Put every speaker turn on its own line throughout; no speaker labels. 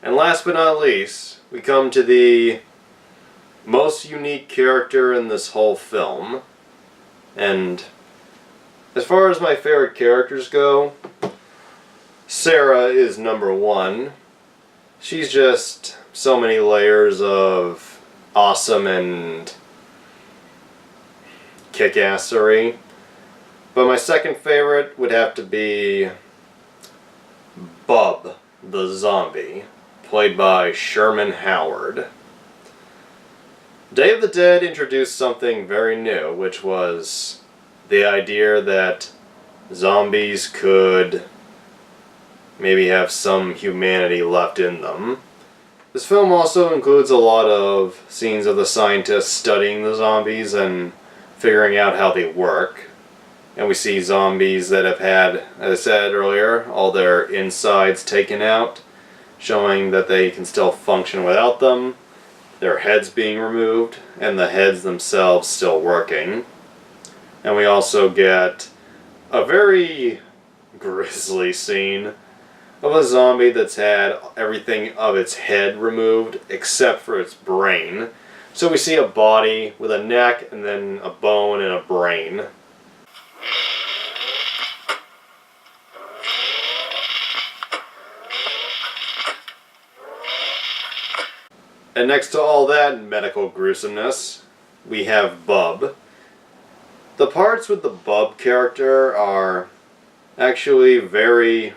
And last but not least, we come to the most unique character in this whole film. And as far as my favorite characters go, Sarah is number one. She's just so many layers of awesome and kick-assery. But my second favorite would have to be Bub, the zombie, played by Sherman Howard. Day of the Dead introduced something very new, which was the idea that zombies could maybe have some humanity left in them. This film also includes a lot of scenes of the scientists studying the zombies and figuring out how they work. And we see zombies that have had, as I said earlier, all their insides taken out, showing that they can still function without them, their heads being removed, and the heads themselves still working. And we also get a very grisly scene of a zombie that's had everything of its head removed except for its brain. So we see a body with a neck and then a bone and a brain. And next to all that medical gruesomeness, we have Bub. The parts with the Bub character are actually very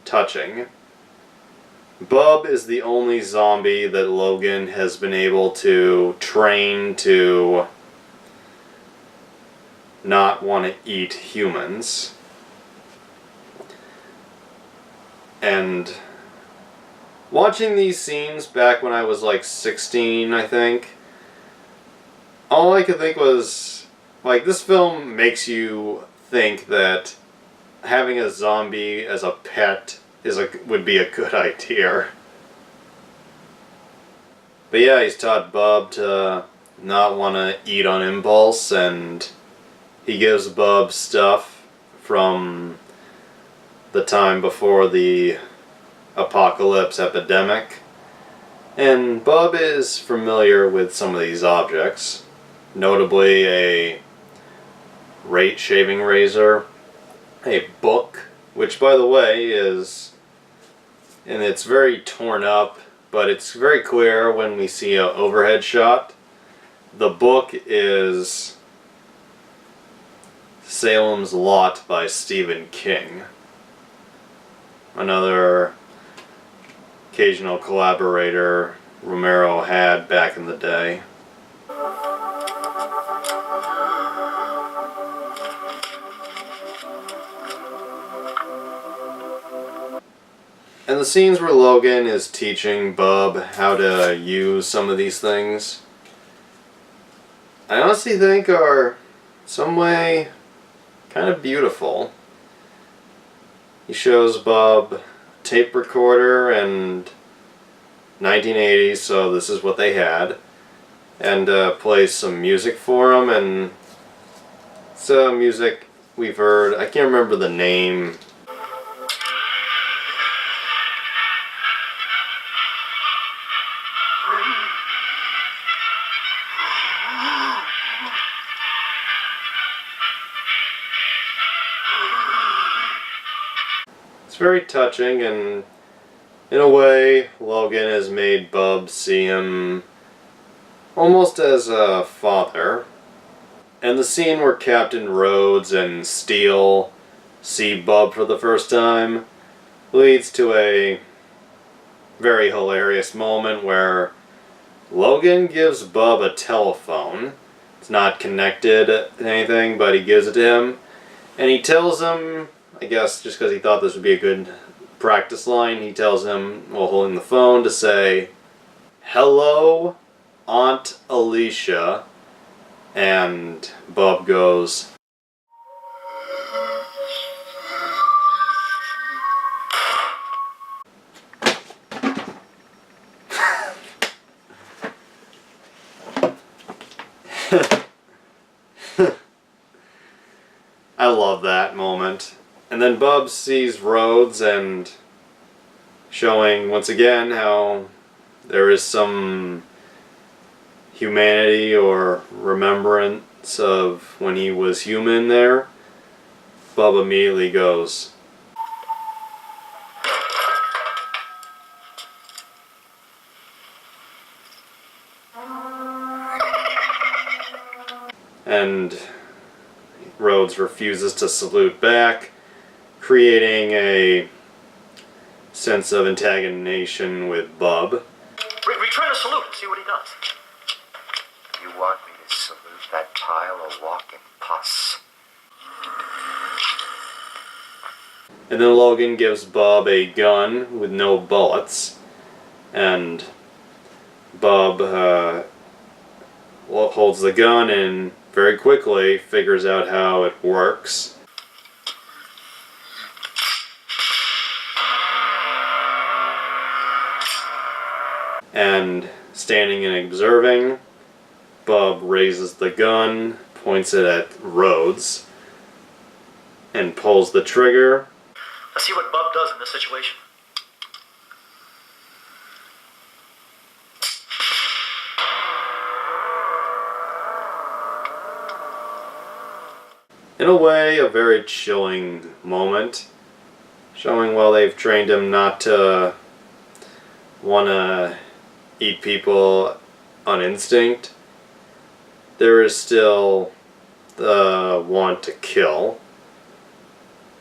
touching. Bub is the only zombie that Logan has been able to train to not want to eat humans. And watching these scenes back when I was like 16, I think, all I could think was, like, this film makes you think that having a zombie as a pet would be a good idea. But yeah, he's taught Bub to not want to eat on impulse, and he gives Bub stuff from the time before the apocalypse epidemic. And Bub is familiar with some of these objects, notably a shaving razor, a book, which by the way is, and it's very torn up, but it's very clear when we see an overhead shot. The book is Salem's Lot by Stephen King, another occasional collaborator Romero had back in the day. And the scenes where Logan is teaching Bub how to use some of these things, I honestly think are some way kind of beautiful. He shows Bub a tape recorder and 1980s, so this is what they had, and plays some music for him, and it's music we've heard. I can't remember the name. It's very touching, and in a way, Logan has made Bub see him almost as a father. And the scene where Captain Rhodes and Steele see Bub for the first time leads to a very hilarious moment where Logan gives Bub a telephone. It's not connected to anything, but he gives it to him. And he tells him, I guess just because he thought this would be a good practice line, he tells him, while holding the phone, to say, "Hello, Aunt Alicia," and Bub goes, I love that moment. And then Bub sees Rhodes and showing once again how there is some humanity or remembrance of when he was human there. Bub immediately goes, and Rhodes refuses to salute back, creating a sense of antagonization with Bub.
Return a salute and see what he does.
You want me to salute that pile of walking pus?
And then Logan gives Bub a gun with no bullets, and Bub holds the gun and very quickly figures out how it works. And standing and observing, Bub raises the gun, points it at Rhodes, and pulls the trigger.
Let's see what Bub does in this situation.
In a way, a very chilling moment, showing while they've trained him not to want to eat people on instinct, there is still the want to kill.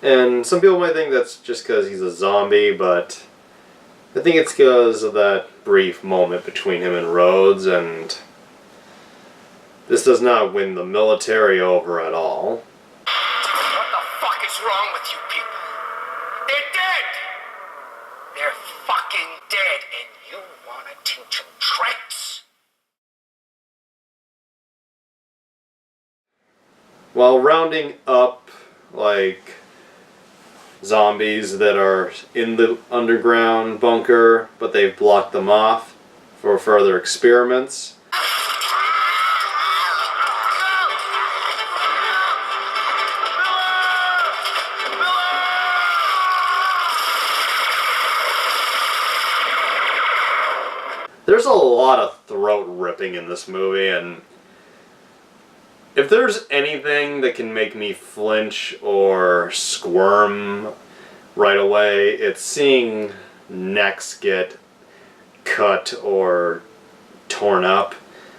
And some people might think that's just because he's a zombie, but I think it's because of that brief moment between him and Rhodes, and this does not win the military over at all.
What the fuck is wrong with you people? They're dead! They're fucking dead, and you want to teach them tricks?
While rounding up, like, zombies that are in the underground bunker, but they've blocked them off for further experiments. There's a lot of throat ripping in this movie, and if there's anything that can make me flinch or squirm right away, it's seeing necks get cut or torn up.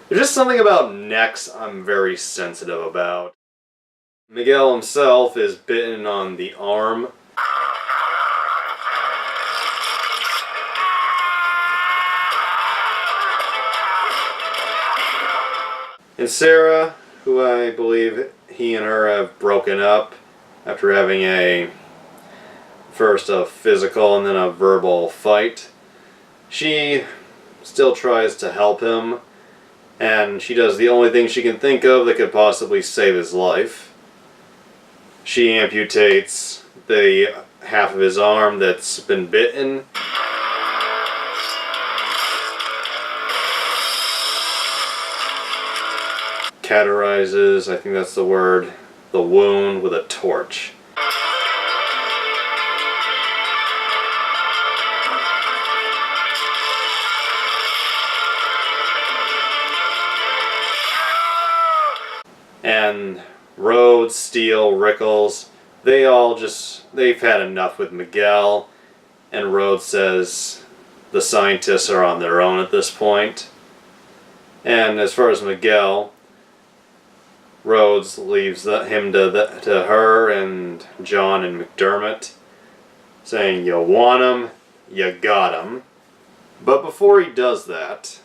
There's just something about necks I'm very sensitive about. Miguel himself is bitten on the arm. And Sarah, who I believe he and her have broken up after having first a physical and then a verbal fight. She still tries to help him, and she does the only thing she can think of that could possibly save his life. She amputates the half of his arm that's been bitten. Cauterizes, I think that's the word, the wound with a torch. And Rhodes, Steele, Rickles, they've had enough with Miguel, and Rhodes says the scientists are on their own at this point. And as far as Miguel, Rhodes leaves him to her and John and McDermott, saying, you want him, you got him. But before he does that,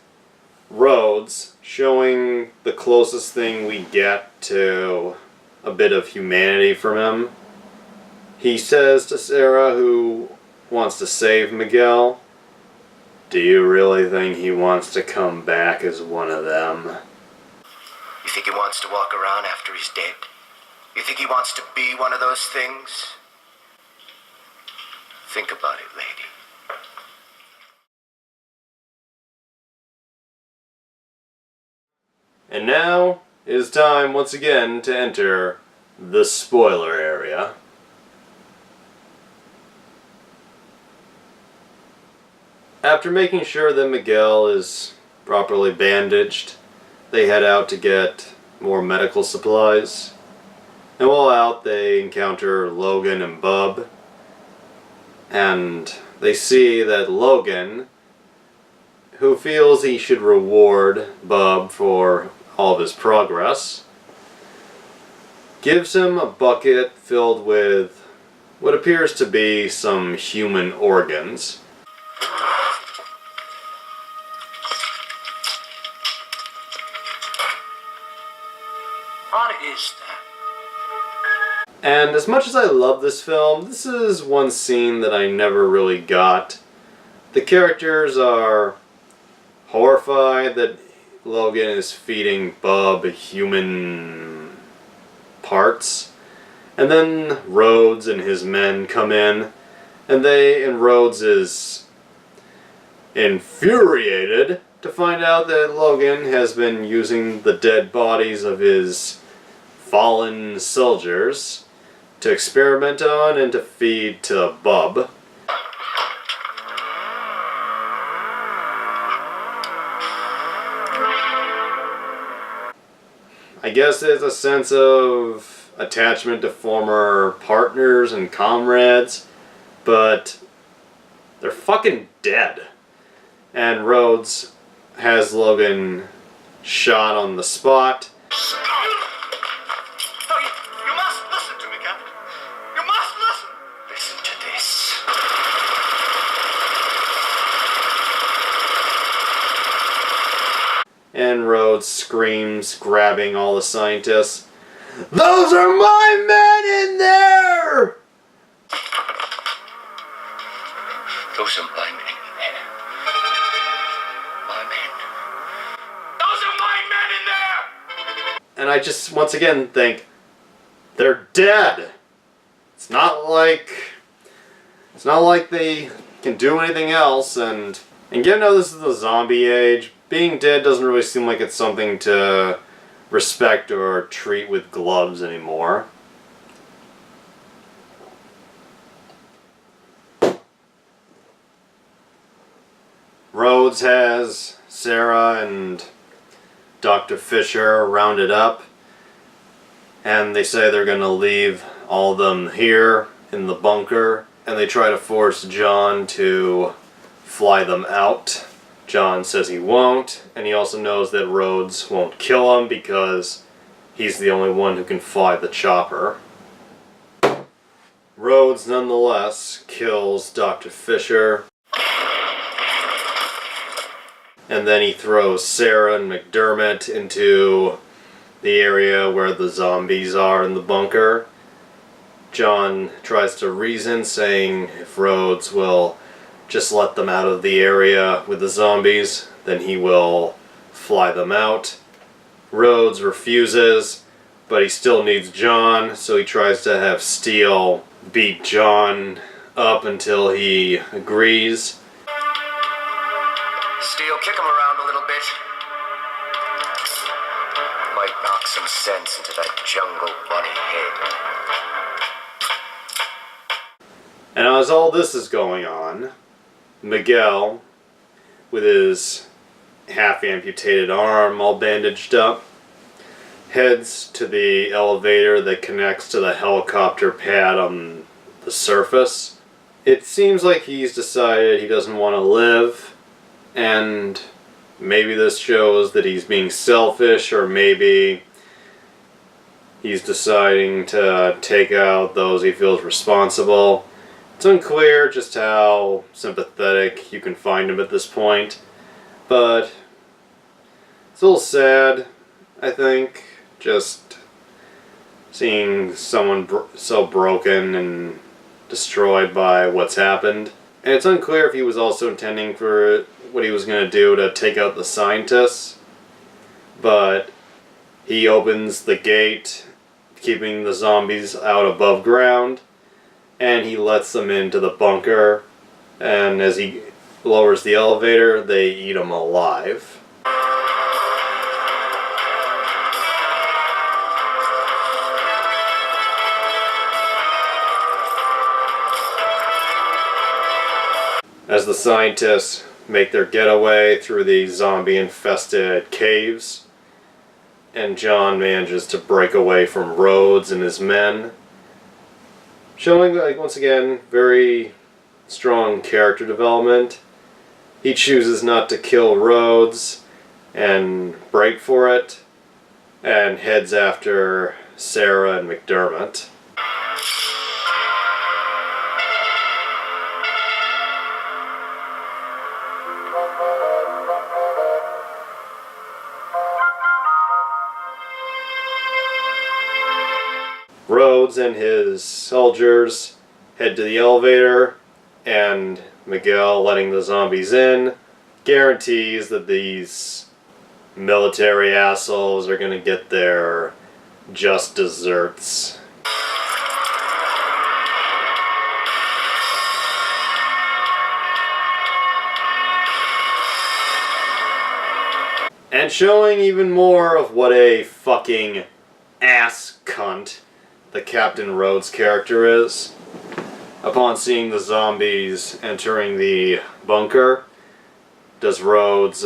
Rhodes, showing the closest thing we get to a bit of humanity from him, he says to Sarah, who wants to save Miguel, do you really think he wants to come back as one of them?
You think he wants to walk around after he's dead? You think he wants to be one of those things? Think about it, lady.
And now it is time once again to enter the spoiler area. After making sure that Miguel is properly bandaged, they head out to get more medical supplies. And while out, they encounter Logan and Bub. And they see that Logan, who feels he should reward Bub for all of his progress, gives him a bucket filled with what appears to be some human organs.
What is that?
And as much as I love this film, this is one scene that I never really got. The characters are horrified that Logan is feeding Bub human parts. And then Rhodes and his men come in, and Rhodes is infuriated to find out that Logan has been using the dead bodies of his fallen soldiers to experiment on and to feed to Bub. I guess there's a sense of attachment to former partners and comrades, but they're fucking dead. And Rhodes has Logan shot on the spot.
You must listen to me, Captain. You must listen.
Listen to this.
And Rhodes screams, grabbing all the scientists. Those are my men in there!
Those are my men in there. My men. Those are my men in there!
And I just, once again, think, they're dead. It's not like they can do anything else, and given how this is the zombie age, being dead doesn't really seem like it's something to respect or treat with gloves anymore. Rhodes has Sarah and Dr. Fisher rounded up, and they say they're going to leave all of them here in the bunker, and they try to force John to fly them out. John says he won't, and he also knows that Rhodes won't kill him because he's the only one who can fly the chopper. Rhodes nonetheless kills Dr. Fisher, and then he throws Sarah and McDermott into the area where the zombies are in the bunker. John tries to reason, saying if Rhodes will just let them out of the area with the zombies, then he will fly them out. Rhodes refuses, but he still needs John, so he tries to have Steele beat John up until he agrees.
Steele, kick him around a little bit. Might knock some sense into that jungle bunny head.
And as all this is going on, Miguel, with his half-amputated arm all bandaged up, heads to the elevator that connects to the helicopter pad on the surface. It seems like he's decided he doesn't want to live, and maybe this shows that he's being selfish, or maybe he's deciding to take out those he feels responsible. It's unclear just how sympathetic you can find him at this point, but it's a little sad, I think, just seeing someone so broken and destroyed by what's happened. And it's unclear if he was also intending for what he was going to do to take out the scientists, but he opens the gate, keeping the zombies out above ground, and he lets them into the bunker, and as he lowers the elevator, they eat him alive. As the scientists make their getaway through the zombie-infested caves, and John manages to break away from Rhodes and his men, showing, like, once again, very strong character development. He chooses not to kill Rhodes and break for it, and heads after Sarah and McDermott. Rhodes and his soldiers head to the elevator, and Miguel, letting the zombies in, guarantees that these military assholes are going to get their just desserts. And showing even more of what a fucking ass cunt the Captain Rhodes character is. Upon seeing the zombies entering the bunker, does Rhodes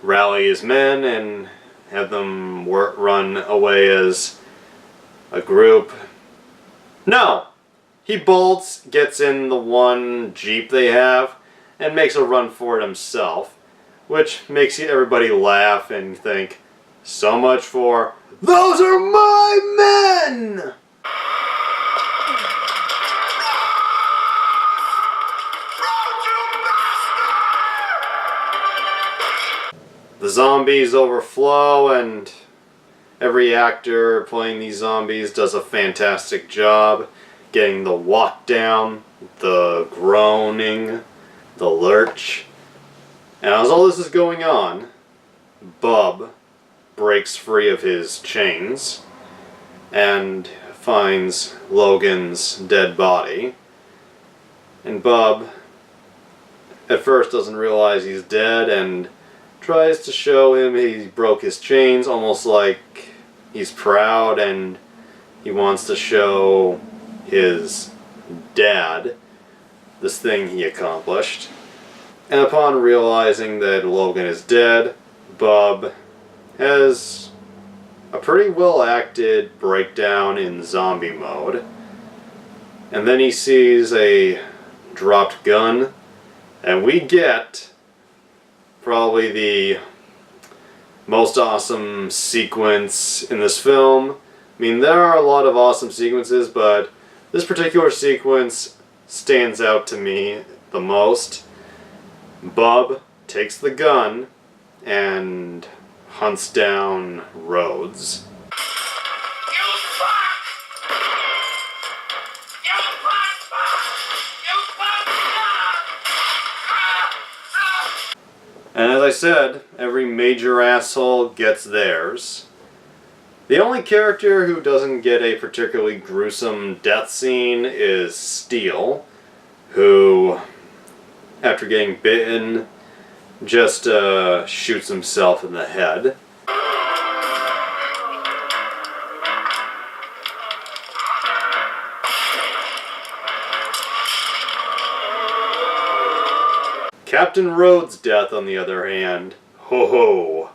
rally his men and have them run away as a group? No! He bolts, gets in the one Jeep they have, and makes a run for it himself, which makes everybody laugh and think, so much for, "Those are my men!" The zombies overflow, and every actor playing these zombies does a fantastic job getting the walk down, the groaning, the lurch. And as all this is going on, Bub breaks free of his chains and finds Logan's dead body. And Bub at first doesn't realize he's dead and tries to show him he broke his chains, almost like he's proud and he wants to show his dad this thing he accomplished. And upon realizing that Logan is dead, Bub has a pretty well acted breakdown in zombie mode. And then he sees a dropped gun, and we get probably the most awesome sequence in this film. I mean, there are a lot of awesome sequences, but this particular sequence stands out to me the most. Bub takes the gun and hunts down Rhodes. And as I said, every major asshole gets theirs. The only character who doesn't get a particularly gruesome death scene is Steele, who, after getting bitten, just shoots himself in the head. Captain Rhodes' death, on the other hand, ho,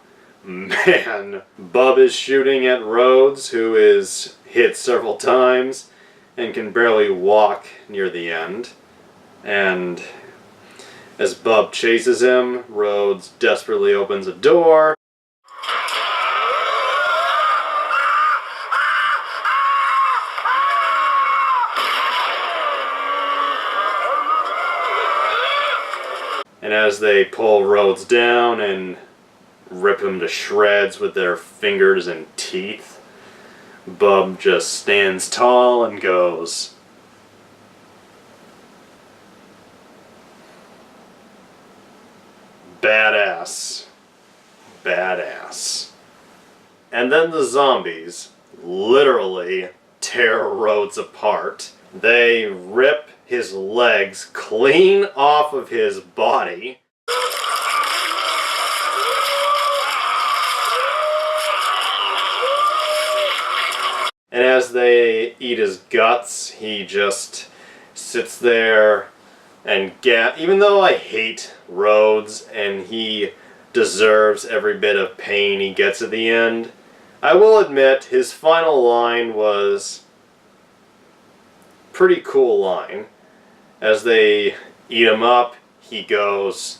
man. Bub is shooting at Rhodes, who is hit several times and can barely walk near the end. And as Bub chases him, Rhodes desperately opens a door. And as they pull Rhodes down and rip him to shreds with their fingers and teeth, Bub just stands tall and goes, "Badass. Badass." And then the zombies literally tear Rhodes apart. They rip his legs clean off of his body. And as they eat his guts, he just sits there And even though I hate Rhodes and he deserves every bit of pain he gets at the end, I will admit his final line was a pretty cool line. As they eat him up, he goes,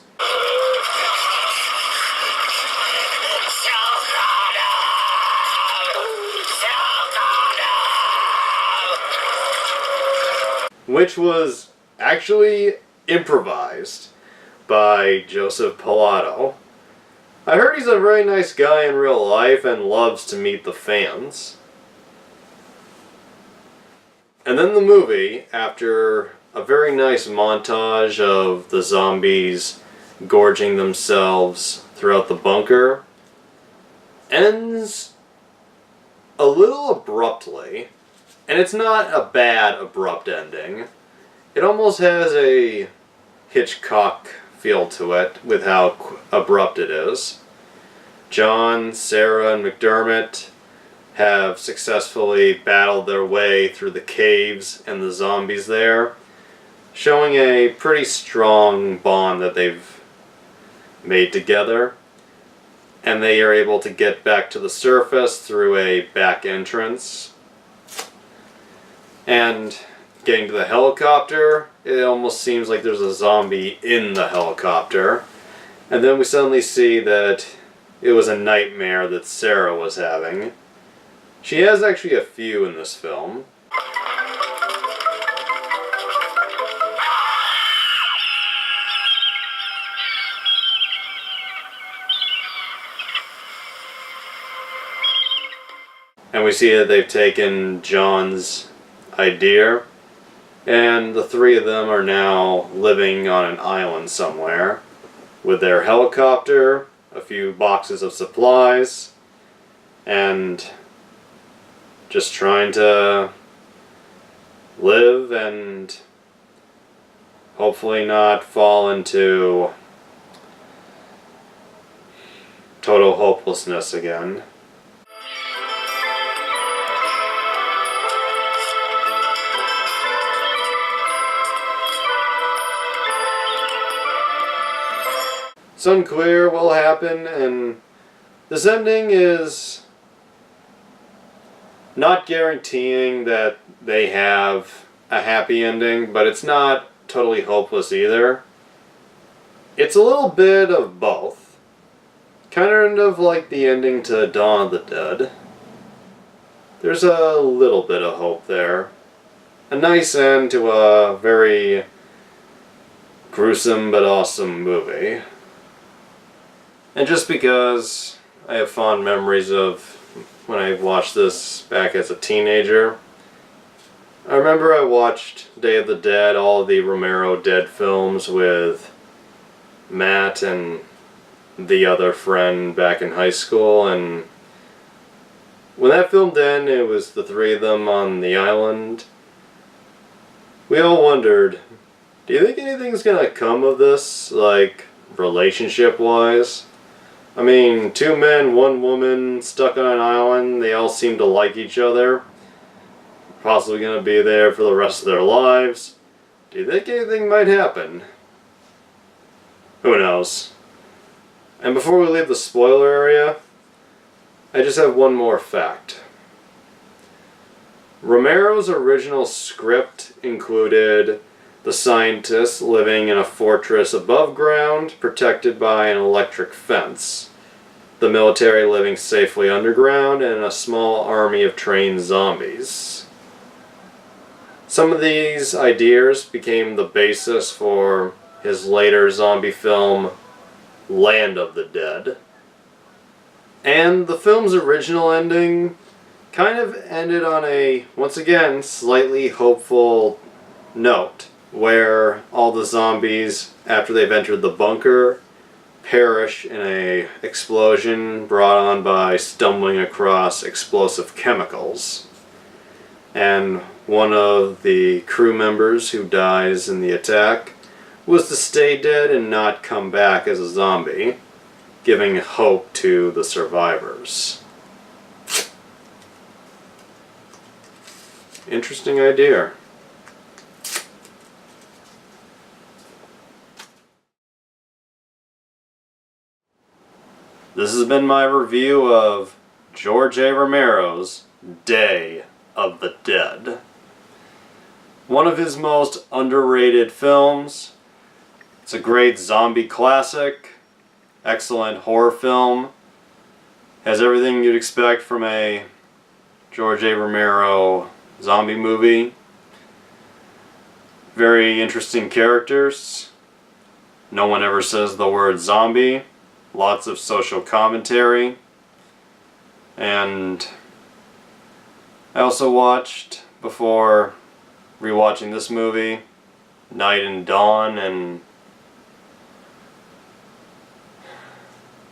which was actually improvised by Joseph Pilato. I heard he's a very nice guy in real life and loves to meet the fans. And then the movie, after a very nice montage of the zombies gorging themselves throughout the bunker, ends a little abruptly. And it's not a bad abrupt ending. It almost has a Hitchcock feel to it with how abrupt it is. John, Sarah, and McDermott have successfully battled their way through the caves and the zombies there, showing a pretty strong bond that they've made together. And they are able to get back to the surface through a back entrance. And getting to the helicopter, it almost seems like there's a zombie in the helicopter. And then we suddenly see that it was a nightmare that Sarah was having. She has actually a few in this film. And we see that they've taken John's idea, and the three of them are now living on an island somewhere with their helicopter, a few boxes of supplies, and just trying to live and hopefully not fall into total hopelessness again. It's unclear what will happen, and this ending is not guaranteeing that they have a happy ending, but it's not totally hopeless either. It's a little bit of both. Kind of like the ending to Dawn of the Dead. There's a little bit of hope there. A nice end to a very gruesome but awesome movie. And just because I have fond memories of when I watched this back as a teenager, I remember I watched Day of the Dead, all of the Romero Dead films with Matt and the other friend back in high school, and when that film ended, it was the three of them on the island. We all wondered, do you think anything's gonna come of this, like, relationship-wise? I mean, 2 men, 1 woman, stuck on an island, they all seem to like each other. Possibly gonna be there for the rest of their lives. Do you think anything might happen? Who knows? And before we leave the spoiler area, I just have one more fact. Romero's original script included the scientists living in a fortress above ground, protected by an electric fence, the military living safely underground, and a small army of trained zombies. Some of these ideas became the basis for his later zombie film, Land of the Dead. And the film's original ending kind of ended on a, once again, slightly hopeful note, where all the zombies, after they've entered the bunker, perish in a explosion brought on by stumbling across explosive chemicals. And one of the crew members who dies in the attack was to stay dead and not come back as a zombie, giving hope to the survivors. Interesting idea. this has been my review of George A. Romero's Day of the Dead. One of his most underrated films. It's a great zombie classic, excellent horror film, has everything you'd expect from a George A. Romero zombie movie. Very interesting characters. No one ever says the word zombie. Lots of social commentary. And I also watched, before rewatching this movie, Night and Dawn, and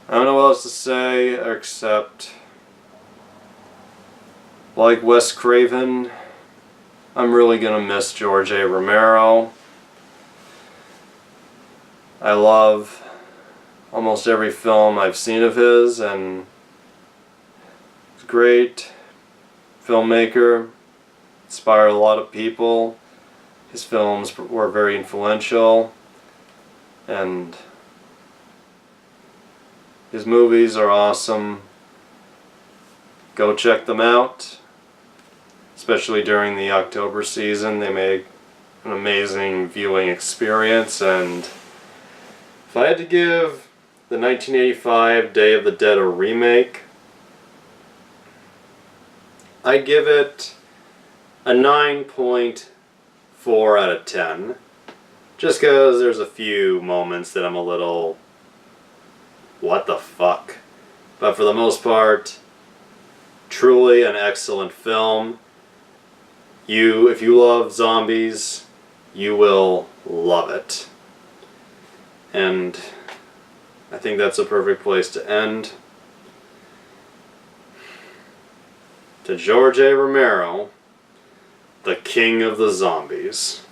I don't know what else to say except, like Wes Craven, I'm really gonna miss George A. Romero. I love almost every film I've seen of his, and he's a great filmmaker, inspired a lot of people. His films were very influential, and his movies are awesome. Go check them out, especially during the October season. They make an amazing viewing experience, and if I had to give the 1985 Day of the Dead a remake, I'd give it a 9.4 out of 10. Just because there's a few moments that I'm a little, what the fuck? But for the most part, truly an excellent film. If you love zombies, you will love it. And I think that's a perfect place to end. To George A. Romero, the king of the zombies.